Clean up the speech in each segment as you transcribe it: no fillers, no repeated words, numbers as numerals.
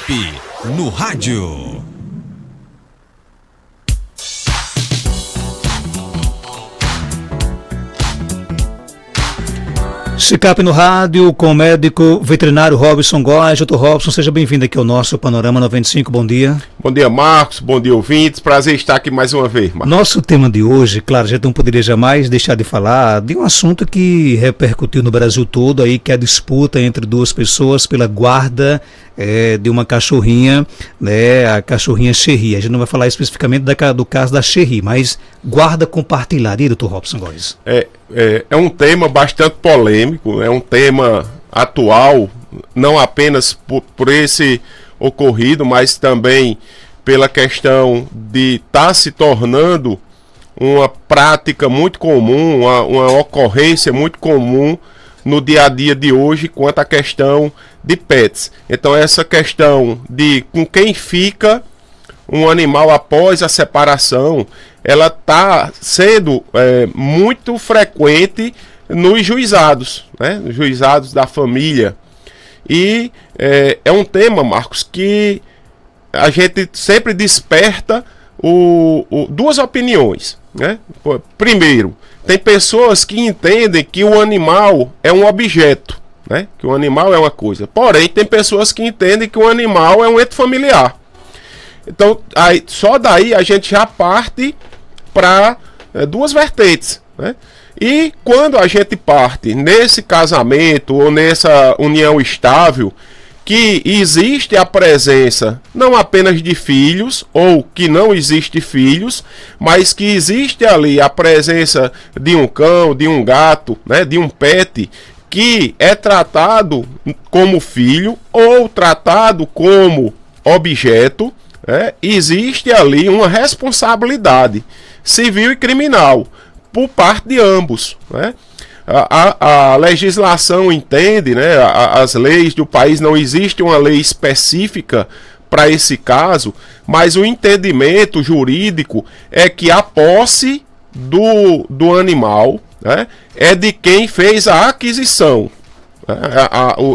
Secap no rádio. Secap no rádio com o médico veterinário Robson Góes. Dr. Robson, seja bem-vindo aqui ao nosso Panorama 95, bom dia. Bom dia, Marcos, bom dia, ouvintes, prazer estar aqui mais uma vez, Marcos. Nosso tema de hoje, claro, a gente não poderia jamais deixar de falar de um assunto que repercutiu no Brasil todo, aí, que é a disputa entre duas pessoas pela guarda de uma cachorrinha, né, a cachorrinha Cherry. A gente não vai falar especificamente do caso da Cherry, mas guarda compartilhada, e Dr. Robson Góes? É um tema bastante polêmico, é um tema atual, não apenas por esse ocorrido, mas também pela questão de estar se tornando uma prática muito comum, uma ocorrência muito comum no dia a dia de hoje quanto à questão de pets. Então essa questão de com quem fica um animal após a separação, ela está sendo muito frequente nos juizados, né? Nos juizados da família. E é um tema, Marcos, que a gente sempre desperta duas opiniões, né? Primeiro, tem pessoas que entendem que o animal é um objeto, né? Que o animal é uma coisa. Porém, tem pessoas que entendem que o animal é um ente familiar. Então, só daí a gente já parte para duas vertentes, né? E quando a gente parte nesse casamento ou nessa união estável, que existe a presença não apenas de filhos, ou que não existe filhos, mas que existe ali a presença de um cão, de um gato, né, de um pet, que é tratado como filho ou tratado como objeto, existe ali uma responsabilidade civil e criminal por parte de ambos, né? A legislação entende, né? As leis do país, não existe uma lei específica para esse caso, mas o entendimento jurídico é que a posse do animal, né, é de quem fez a aquisição.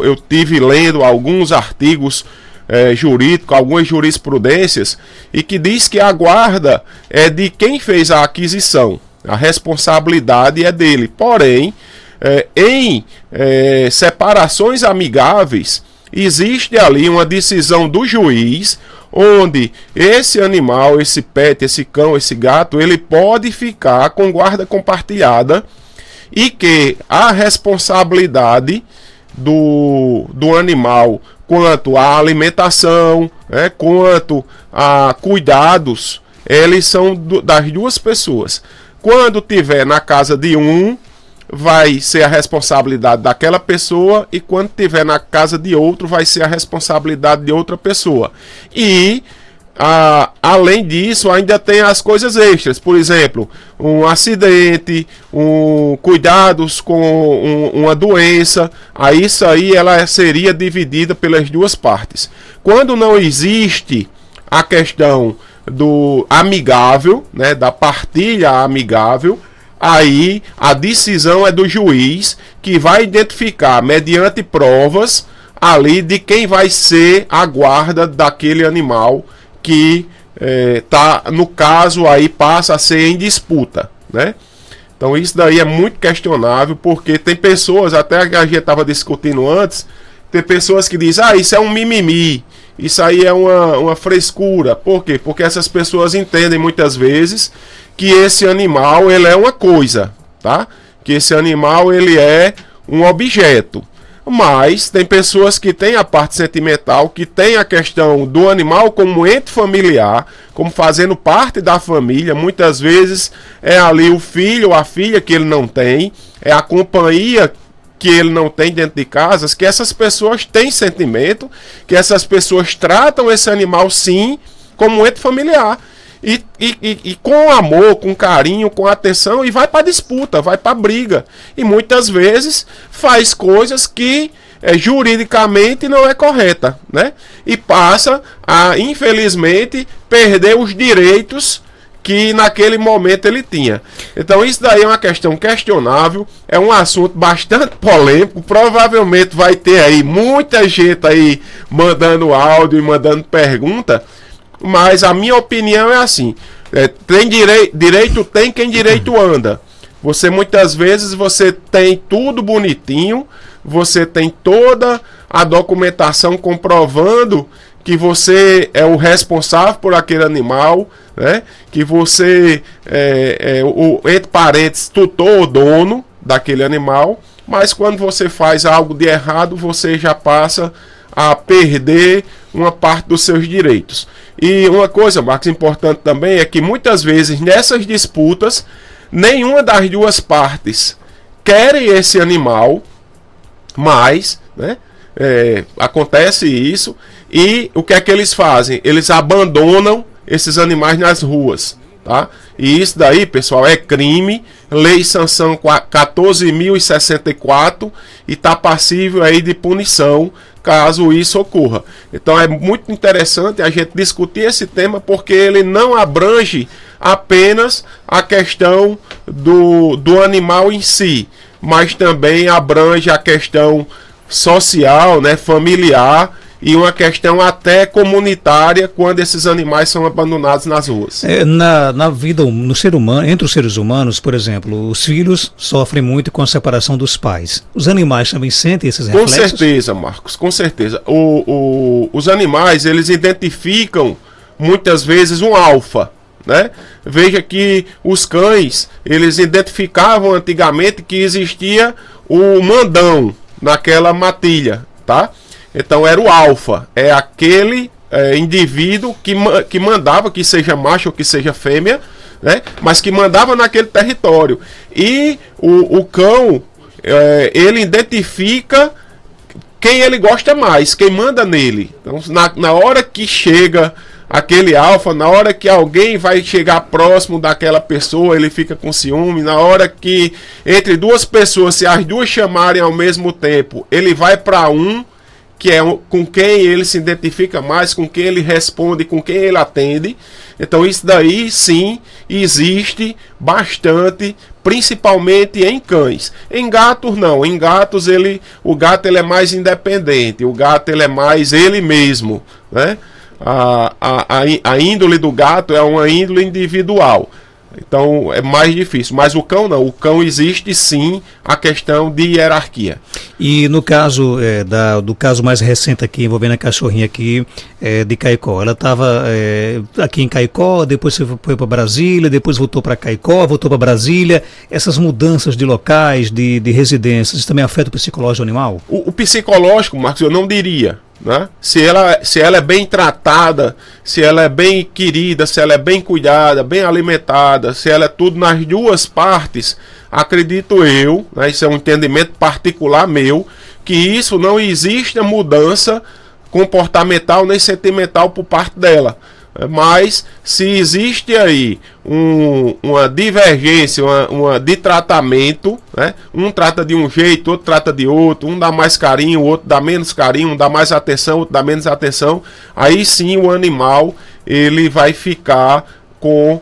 Eu tive lendo alguns artigos jurídicos, algumas jurisprudências, e que diz que a guarda é de quem fez a aquisição. A responsabilidade é dele. Porém, em separações amigáveis, existe ali uma decisão do juiz, onde esse animal, esse pet, esse cão, esse gato, ele pode ficar com guarda compartilhada, e que a responsabilidade do animal quanto à alimentação, quanto a cuidados, eles são das duas pessoas. Quando tiver na casa de um, vai ser a responsabilidade daquela pessoa, e quando tiver na casa de outro, vai ser a responsabilidade de outra pessoa. E além disso, ainda tem as coisas extras, por exemplo, um acidente, cuidados com uma doença, isso aí ela seria dividida pelas duas partes. Quando não existe a questão do amigável, né, da partilha amigável, aí a decisão é do juiz, que vai identificar mediante provas ali de quem vai ser a guarda daquele animal que no caso aí passa a ser em disputa, né? Então isso daí é muito questionável, porque tem pessoas, até que a gente estava discutindo antes, tem pessoas que dizem, isso é um mimimi, isso aí é uma frescura. Por quê? Porque essas pessoas entendem muitas vezes que esse animal ele é uma coisa, tá? Que esse animal ele é um objeto. Mas tem pessoas que têm a parte sentimental, que tem a questão do animal como ente familiar, como fazendo parte da família. Muitas vezes é ali o filho ou a filha que ele não tem, é a companhia que ele não tem dentro de casa, que essas pessoas têm sentimento, que essas pessoas tratam esse animal sim como ente familiar. E com amor, com carinho, com atenção, e vai para disputa, vai para briga. E muitas vezes faz coisas que juridicamente não é correta, né? E passa a, infelizmente, perder os direitos que naquele momento ele tinha. Então isso daí é uma questão questionável, é um assunto bastante polêmico, provavelmente vai ter aí muita gente aí mandando áudio e mandando pergunta, mas a minha opinião é assim, tem direito tem quem direito anda. Você muitas vezes você tem tudo bonitinho, você tem toda a documentação comprovando que você é o responsável por aquele animal, né? Que você entre parênteses, tutor ou dono daquele animal, mas quando você faz algo de errado, você já passa a perder uma parte dos seus direitos. E uma coisa, Marcos, importante também é que muitas vezes nessas disputas, nenhuma das duas partes querem esse animal, mas, né, acontece isso, e o que é que eles fazem? Eles abandonam esses animais nas ruas, tá? E isso daí, pessoal, é crime, lei e sanção 14.064 e está passível aí de punição caso isso ocorra. Então é muito interessante a gente discutir esse tema, porque ele não abrange apenas a questão do animal em si, mas também abrange a questão social, né, familiar, e uma questão até comunitária quando esses animais são abandonados nas ruas. Na vida, no ser humano, entre os seres humanos, por exemplo, os filhos sofrem muito com a separação dos pais. Os animais também sentem esses reflexos? Com certeza, Marcos, com certeza. Os animais, eles identificam muitas vezes um alfa, né? Veja que os cães, eles identificavam antigamente que existia o mandão naquela matilha, tá? Então era o alfa, é aquele indivíduo que mandava, que seja macho ou que seja fêmea, né? Mas que mandava naquele território. E o cão, ele identifica quem ele gosta mais, quem manda nele. Então, na hora que chega aquele alfa, na hora que alguém vai chegar próximo daquela pessoa, ele fica com ciúme. Na hora que entre duas pessoas, se as duas chamarem ao mesmo tempo, ele vai para que é com quem ele se identifica mais, com quem ele responde, com quem ele atende. Então isso daí sim existe bastante, principalmente em cães. Em gatos não, em gatos o gato ele é mais independente, o gato ele é mais ele mesmo, né? A índole do gato é uma índole individual. Então é mais difícil, mas o cão não, o cão existe sim a questão de hierarquia. E no caso do caso mais recente aqui, envolvendo a cachorrinha aqui de Caicó, ela estava aqui em Caicó, depois foi para Brasília, depois voltou para Caicó, voltou para Brasília. Essas mudanças de locais, de residências, isso também afeta o psicológico do animal? O psicológico, Marcos, eu não diria. Né? Se ela é bem tratada, se ela é bem querida, se ela é bem cuidada, bem alimentada, se ela é tudo nas duas partes, acredito eu, né, isso é um entendimento particular meu, que isso não existe a mudança comportamental nem sentimental por parte dela. Mas se existe aí uma divergência, uma de tratamento, né? Um trata de um jeito, outro trata de outro, um dá mais carinho, o outro dá menos carinho, um dá mais atenção, outro dá menos atenção, aí sim o animal ele vai ficar com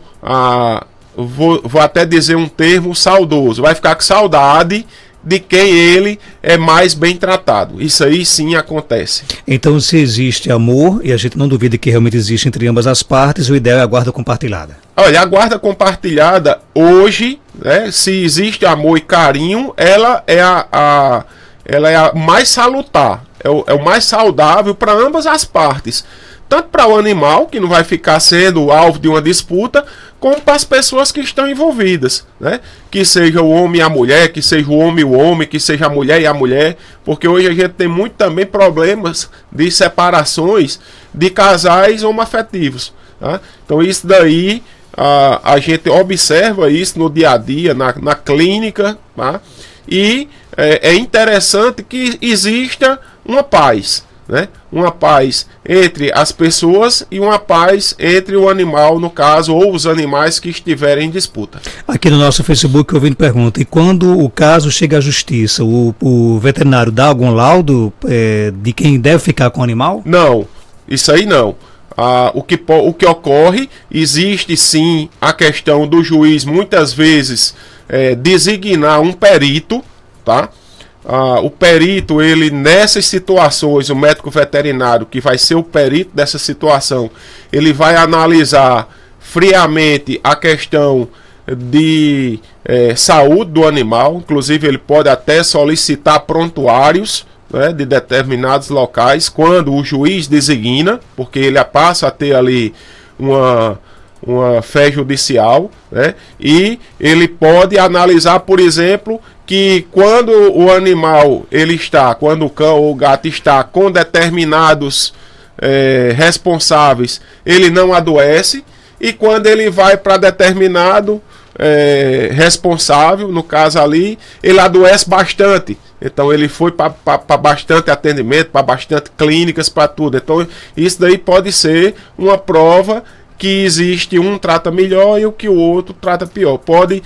vou até dizer um termo saudoso, vai ficar com saudade de quem ele é mais bem tratado. Isso aí sim acontece. Então, se existe amor, e a gente não duvida que realmente existe entre ambas as partes, o ideal é a guarda compartilhada. Olha, a guarda compartilhada hoje, né, se existe amor e carinho, ela é a mais salutar, é o mais saudável para ambas as partes. Tanto para o animal, que não vai ficar sendo alvo de uma disputa, como para as pessoas que estão envolvidas, né? Que seja o homem e a mulher, que seja o homem, que seja a mulher e a mulher, porque hoje a gente tem muito também problemas de separações de casais homoafetivos, tá? Então isso daí, a gente observa isso no dia a dia, na clínica, tá? E é interessante que exista uma paz, né? Uma paz entre as pessoas e uma paz entre o animal, no caso, ou os animais que estiverem em disputa. Aqui no nosso Facebook, o ouvinte pergunta: e quando o caso chega à justiça, o veterinário dá algum laudo de quem deve ficar com o animal? Não, isso aí não. o que ocorre, existe sim a questão do juiz muitas vezes designar um perito, tá? O perito, ele nessas situações, o médico veterinário que vai ser o perito dessa situação, ele vai analisar friamente a questão de saúde do animal, inclusive ele pode até solicitar prontuários, né, de determinados locais, quando o juiz designa, porque ele passa a ter ali uma fé judicial, né, e ele pode analisar, por exemplo, que quando o animal quando o cão ou o gato está com determinados responsáveis, ele não adoece, e quando ele vai para determinado responsável, no caso ali, ele adoece bastante. Então ele foi para bastante atendimento, para bastante clínicas, para tudo. Então isso daí pode ser uma prova que existe um trata melhor e o que o outro trata pior. Pode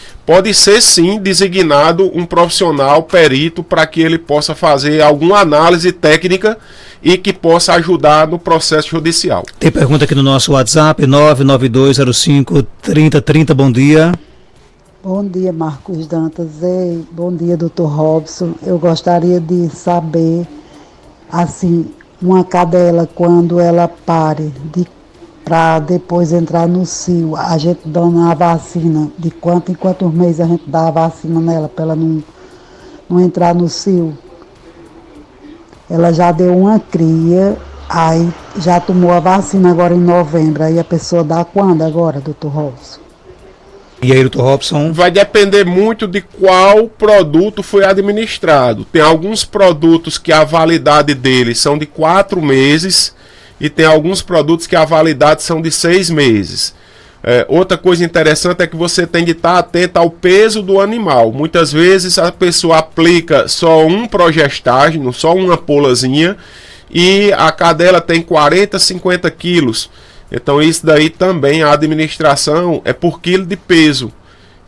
ser sim designado um profissional perito para que ele possa fazer alguma análise técnica e que possa ajudar no processo judicial. Tem pergunta aqui no nosso WhatsApp, 992053030, bom dia. Bom dia, Marcos Dantas. Bom dia, Dr. Robson. Eu gostaria de saber, assim, uma cadela, quando ela pare para depois entrar no cio, a gente dando a vacina, de quanto em quantos meses a gente dá a vacina nela, para ela não entrar no cio. Ela já deu uma cria, aí já tomou a vacina agora em novembro, aí a pessoa dá quando agora, Dr. Robson? E aí, Dr. Robson? Vai depender muito de qual produto foi administrado. Tem alguns produtos que a validade deles são de 4 meses e tem alguns produtos que a validade são de 6 meses. Outra coisa interessante é que você tem de estar atento ao peso do animal. Muitas vezes a pessoa aplica só um progestágeno, só uma polazinha, e a cadela tem 40, 50 quilos. Então isso daí também, a administração é por quilo de peso.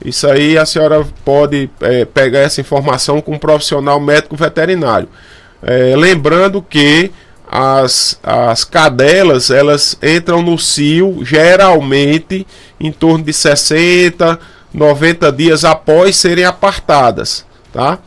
Isso aí a senhora pode pegar essa informação com um profissional médico veterinário. Lembrando que as cadelas, elas entram no cio geralmente em torno de 60, 90 dias após serem apartadas, tá?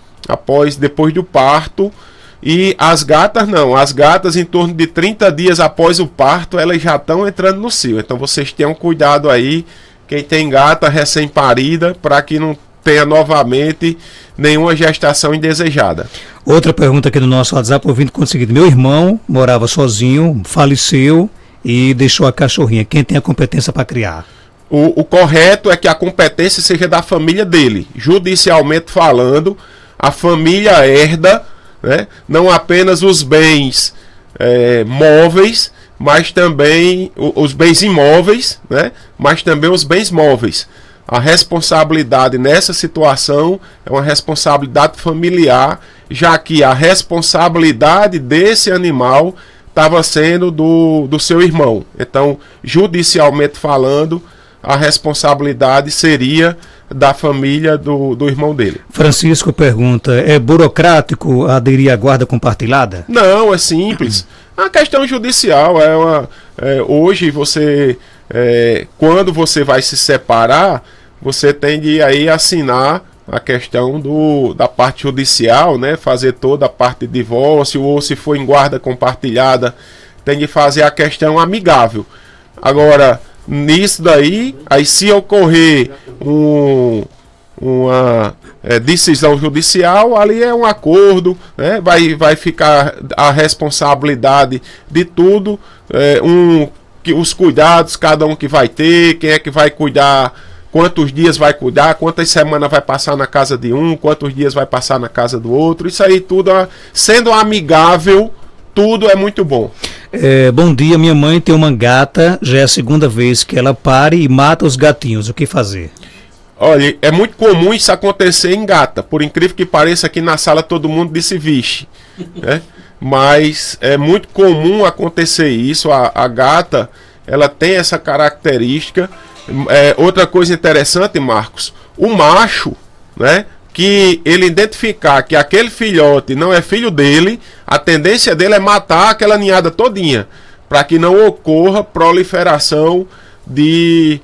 Depois do parto. E as gatas não, as gatas em torno de 30 dias após o parto, elas já estão entrando no cio. Então vocês tenham cuidado aí, quem tem gata recém-parida, para que não tenha novamente nenhuma gestação indesejada. Outra pergunta aqui no nosso WhatsApp, ouvindo com o seguinte: meu irmão morava sozinho, faleceu e deixou a cachorrinha. Quem tem a competência para criar? O correto é que a competência seja da família dele. Judicialmente falando, a família herda, né, não apenas os bens móveis, mas também os bens imóveis, né, mas também os bens móveis. A responsabilidade nessa situação é uma responsabilidade familiar, já que a responsabilidade desse animal estava sendo do seu irmão. Então, judicialmente falando, a responsabilidade seria da família do irmão dele. Francisco pergunta: é burocrático aderir à guarda compartilhada? Não, é simples. É uma questão judicial. Hoje você, quando você vai se separar, você tem de aí assinar a questão da parte judicial, né? Fazer toda a parte de divórcio, ou se for em guarda compartilhada, tem de fazer a questão amigável. Agora, nisso daí, aí se ocorrer uma decisão judicial, ali é um acordo, né? Vai ficar a responsabilidade de tudo, os cuidados, cada um que vai ter, quem é que vai cuidar, quantos dias vai cuidar, quantas semanas vai passar na casa de um, quantos dias vai passar na casa do outro. Isso aí tudo, sendo amigável, tudo é muito bom. Bom dia, minha mãe tem uma gata, já é a segunda vez que ela pare e mata os gatinhos, o que fazer? Olha, é muito comum isso acontecer em gata, por incrível que pareça, aqui na sala todo mundo disse vixe, né? Mas é muito comum acontecer isso. A gata, ela tem essa característica. Outra coisa interessante, Marcos, o macho, né, que ele identificar que aquele filhote não é filho dele, a tendência dele é matar aquela ninhada todinha. para que não ocorra proliferação de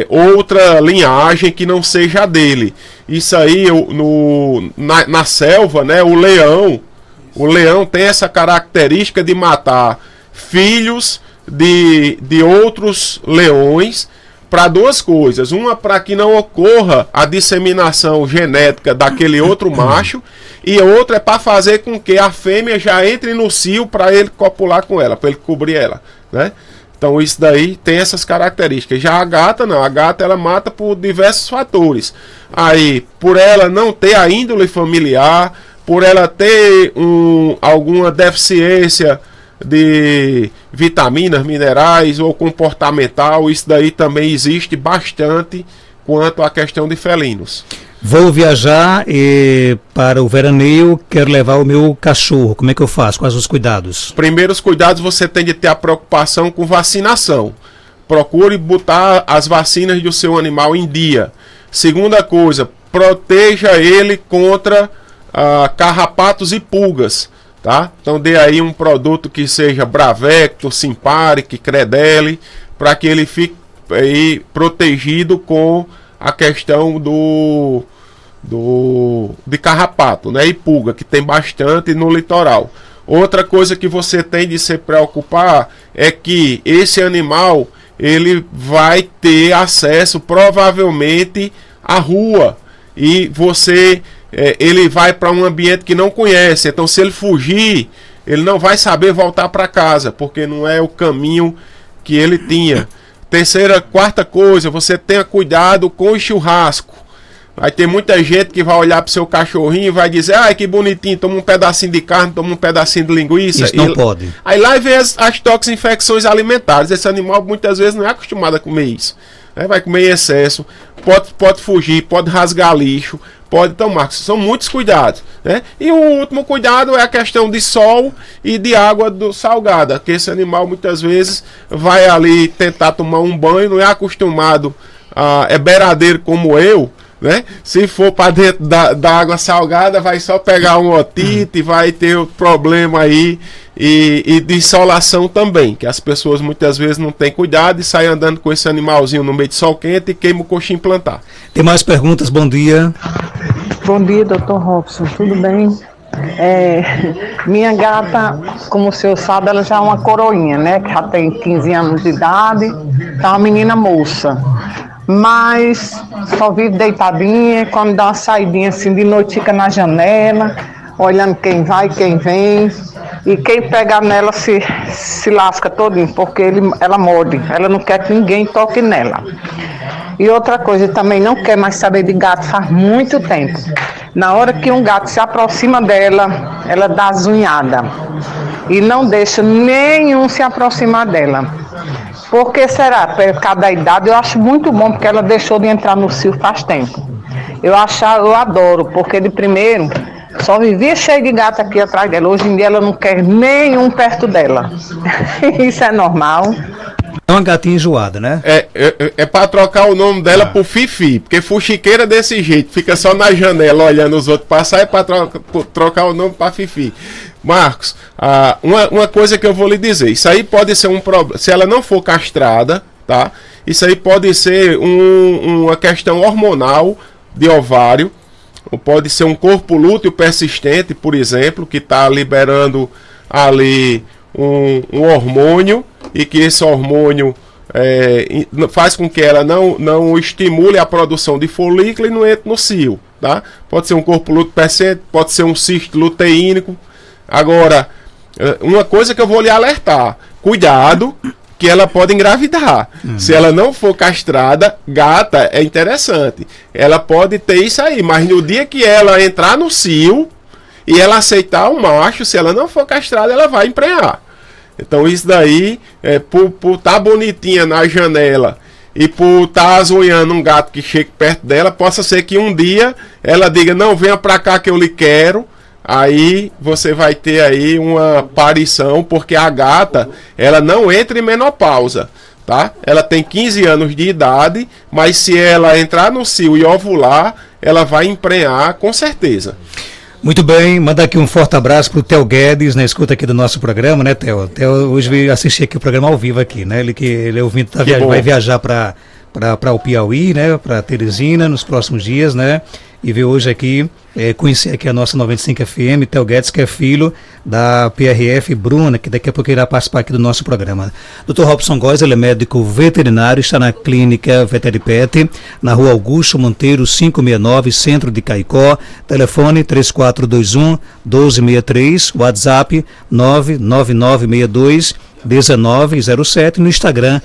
outra linhagem que não seja a dele. Isso aí, na selva, né, o leão tem essa característica de matar filhos de outros leões, para duas coisas: uma, para que não ocorra a disseminação genética daquele outro macho, e outra é para fazer com que a fêmea já entre no cio para ele copular com ela, para ele cobrir ela, né? Então isso daí tem essas características. Já a gata não, a gata ela mata por diversos fatores. Aí, por ela não ter a índole familiar, por ela ter alguma deficiência de vitaminas, minerais ou comportamental, isso daí também existe bastante quanto à questão de felinos. Vou viajar para o veraneio, quero levar o meu cachorro. Como é que eu faço? Quais os cuidados? Primeiros cuidados, você tem de ter a preocupação com vacinação. Procure botar as vacinas do seu animal em dia. Segunda coisa, proteja ele contra carrapatos e pulgas, tá? Então dê aí um produto que seja Bravecto, Simparic, Credelio, para que ele fique aí protegido com a questão de carrapato, né, e pulga, que tem bastante no litoral. Outra coisa que você tem de se preocupar é que esse animal ele vai ter acesso provavelmente à rua, e ele vai para um ambiente que não conhece. Então, se ele fugir, ele não vai saber voltar para casa, porque não é o caminho que ele tinha. Quarta coisa, você tenha cuidado com o churrasco. Vai ter muita gente que vai olhar pro seu cachorrinho e vai dizer: ai, que bonitinho, toma um pedacinho de carne, toma um pedacinho de linguiça. Isso não pode. Aí lá vem as toxinfecções alimentares. Esse animal muitas vezes não é acostumado a comer isso. Vai comer em excesso, pode fugir, pode rasgar lixo, pode tomar. São muitos cuidados, né? E o último cuidado é a questão de sol e de água salgada, que esse animal muitas vezes vai ali tentar tomar um banho, não é acostumado, é beiradeiro como eu, né? Se for para dentro da água salgada, vai só pegar um otite, vai ter o problema aí, e de insolação também, que as pessoas muitas vezes não têm cuidado e saem andando com esse animalzinho no meio de sol quente e queima o coxim plantar. Tem mais perguntas? Bom dia. Bom dia, Dr. Robson, tudo bem? Minha gata, como o senhor sabe, ela já é uma coroinha, né? Que já tem 15 anos de idade, tá uma menina moça. Mas só vive deitadinha, quando dá uma saidinha assim de noite fica na janela, olhando quem vai, quem vem. E quem pegar nela se lasca todinho, porque ela morde, ela não quer que ninguém toque nela. E outra coisa, também não quer mais saber de gato faz muito tempo. Na hora que um gato se aproxima dela, ela dá zunhada. E não deixa nenhum se aproximar dela. Por que será? Por causa da idade, eu acho muito bom, porque ela deixou de entrar no cio faz tempo. Eu adoro, porque de primeiro só vivia cheio de gato aqui atrás dela. Hoje em dia ela não quer nenhum perto dela. Isso é normal. É uma gatinha enjoada, né? É para trocar o nome dela por Fifi, porque fuxiqueira desse jeito, fica só na janela olhando os outros passar, é para trocar o nome para Fifi. Marcos, uma coisa que eu vou lhe dizer, isso aí pode ser um problema, se ela não for castrada, tá? Isso aí pode ser uma questão hormonal de ovário, ou pode ser um corpo lúteo persistente, por exemplo, que está liberando ali um hormônio, e que esse hormônio faz com que ela não estimule a produção de folículo e não entre no cio, tá? Pode ser um corpo lúteo persistente, pode ser um cisto luteínico. Agora, uma coisa que eu vou lhe alertar: cuidado, que ela pode engravidar. Se ela não for castrada, gata, é interessante, ela pode ter isso aí, mas no dia que ela entrar no cio e ela aceitar o macho, se ela não for castrada, ela vai emprenhar. Então isso daí, por estar bonitinha na janela e por estar azonhando um gato que chegue perto dela, possa ser que um dia ela diga: não, venha pra cá que eu lhe quero. Aí você vai ter aí uma aparição, porque a gata, ela não entra em menopausa, tá? Ela tem 15 anos de idade, mas se ela entrar no cio e ovular, ela vai emprenhar com certeza. Muito bem, mandar aqui um forte abraço pro Theo Guedes, na escuta aqui do nosso programa, né, Theo? Theo hoje veio assistir aqui o programa ao vivo aqui, né? Ele é ouvinte, vai viajar para o Piauí, né? Para Teresina nos próximos dias, né? E veio hoje aqui conhecer aqui a nossa 95 FM, Theo Guedes, que é filho da PRF Bruna, que daqui a pouco irá participar aqui do nosso programa. Dr. Robson Góes, ele é médico veterinário, está na clínica Veteripet, na rua Augusto Monteiro, 569, centro de Caicó, telefone 3421-1263, WhatsApp 99962 1907, no Instagram,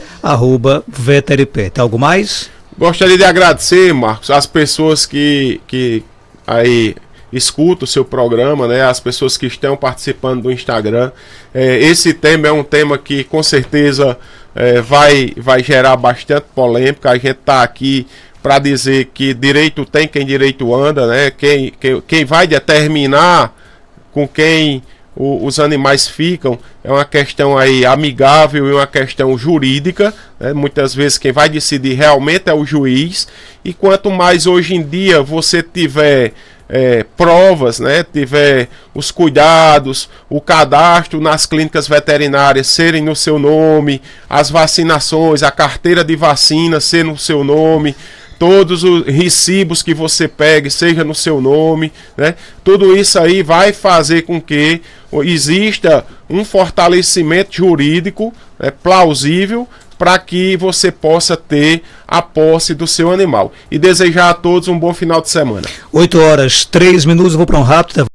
@Veteripet. Algo mais? Gostaria de agradecer, Marcos, as pessoas que aí escutam o seu programa, né? As pessoas que estão participando do Instagram. Esse tema é um tema que com certeza vai gerar bastante polêmica. A gente está aqui para dizer que direito tem quem direito anda, né? Quem vai determinar com quem os animais ficam é uma questão aí amigável e uma questão jurídica, né? Muitas vezes quem vai decidir realmente é o juiz, e quanto mais hoje em dia você tiver provas, né? Tiver os cuidados, o cadastro nas clínicas veterinárias serem no seu nome, as vacinações, a carteira de vacina ser no seu nome, todos os recibos que você pegue seja no seu nome, né? Tudo isso aí vai fazer com que exista um fortalecimento jurídico, né, plausível, para que você possa ter a posse do seu animal. E desejar a todos um bom final de semana. 8h03, vou para um rápido